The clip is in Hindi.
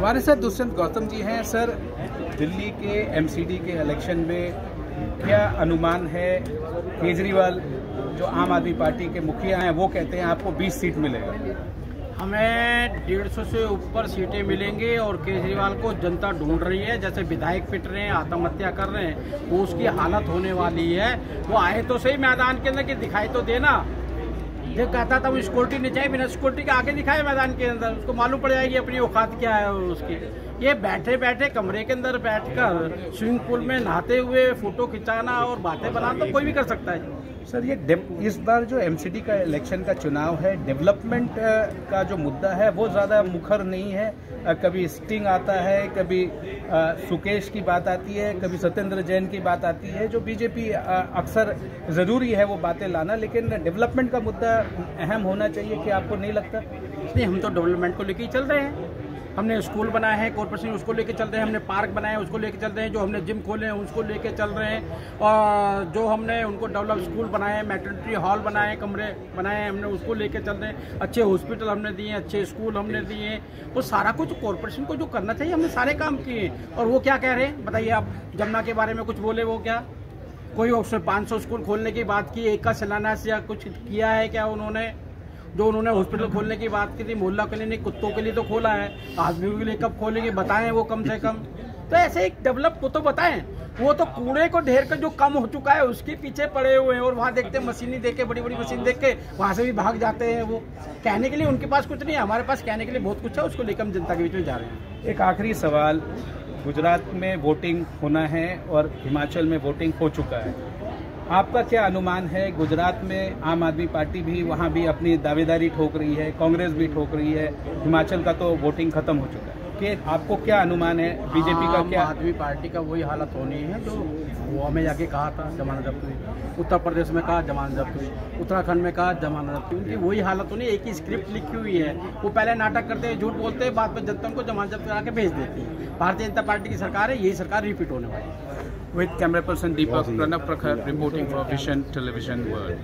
हमारे साथ दुष्यंत गौतम जी हैं। सर, दिल्ली के एमसीडी के इलेक्शन में क्या अनुमान है? केजरीवाल जो आम आदमी पार्टी के मुखिया हैं वो कहते हैं आपको 20 सीट मिलेगा। हमें 150 से ऊपर सीटें मिलेंगी और केजरीवाल को जनता ढूंढ रही है। जैसे विधायक पिट रहे हैं, आत्महत्या कर रहे हैं, वो उसकी हालत होने वाली है। वो आए तो सही मैदान के अंदर कि दिखाई तो देना। जो कहता था वो सिक्योरिटी नहीं चाहिए, बिना सिक्योरिटी के आगे दिखाए मैदान के अंदर, उसको मालूम पड़ जाएगी अपनी औकात क्या है उसकी। ये बैठे बैठे कमरे के अंदर बैठकर स्विमिंग पूल में नहाते हुए फोटो खिंचाना और बातें बनाना तो कोई भी कर सकता है। सर, ये इस बार जो एमसीडी का इलेक्शन का चुनाव है, डेवलपमेंट का जो मुद्दा है वो ज़्यादा मुखर नहीं है। कभी स्टिंग आता है, कभी सुकेश की बात आती है, कभी सत्येंद्र जैन की बात आती है। जो बीजेपी अक्सर ज़रूरी है वो बातें लाना, लेकिन डेवलपमेंट का मुद्दा अहम होना चाहिए। कि आपको नहीं लगता? नहीं, हम तो डेवलपमेंट को लेकर ही चल रहे हैं। हमने स्कूल बनाए हैं कॉर्पोरेशन, उसको लेके चल रहे हैं। हमने पार्क बनाए हैं, उसको लेके चल रहे हैं। जो हमने जिम खोले हैं उसको लेके चल रहे हैं। और जो हमने उनको डेवलप स्कूल बनाए हैं, मैटरनिटी हॉल बनाए हैं, कमरे बनाए हैं, हमने उसको लेके चल रहे हैं। अच्छे हॉस्पिटल हमने दिए, अच्छे स्कूल हमने दिए हैं। वो सारा कुछ कॉर्पोरेशन को जो करना चाहिए हमने सारे काम किए। और वो क्या कह रहे हैं बताइए आप? जमुना के बारे में कुछ बोले वो क्या? कोई उसमें 500 स्कूल खोलने की बात की, एक का शिलान्यास या कुछ किया है क्या उन्होंने? जो उन्होंने हॉस्पिटल खोलने की बात की थी, मोहल्ला क्लिनिक कुत्तों के लिए तो खोला है, आदमियों के लिए कब खोलेंगे बताएं वो कम से कम। तो ऐसे एक डेवलप को तो बताएं। वो तो कूड़े को ढेर कर जो कम हो चुका है उसके पीछे पड़े हुए हैं। और वहाँ देखते हैं मशीनी देख के, बड़ी बड़ी मशीन देख के वहाँ से भी भाग जाते हैं। वो कहने के लिए उनके पास कुछ नहीं है, हमारे पास कहने के लिए बहुत कुछ है। उसको लेकर हम जनता के बीच में जा रहे हैं। एक आखिरी सवाल, गुजरात में वोटिंग होना है और हिमाचल में वोटिंग हो चुका है। आपका क्या अनुमान है? गुजरात में आम आदमी पार्टी भी वहाँ भी अपनी दावेदारी ठोक रही है, कांग्रेस भी ठोक रही है, हिमाचल का तो वोटिंग खत्म हो चुका है। कि आपको क्या अनुमान है? बीजेपी का क्या? आम आदमी पार्टी का वही हालत होनी है जो गोवा में जाके कहा था जमानत जब्त हुई, उत्तर प्रदेश में कहा जमानत जब्त हुई, उत्तराखंड में कहा जमानत जब्त हुई। उनकी वही हालत होनी है। एक ही स्क्रिप्ट लिखी हुई है। वो पहले नाटक करते हैं, झूठ बोलते हैं, बाद में जनता को जमानत जब्त करा के भेज देती है। भारतीय जनता पार्टी की सरकार है, यही सरकार रिपीट होने वाली है। With camera person Deepak, Pranav Prakhar reporting for Vision Television World.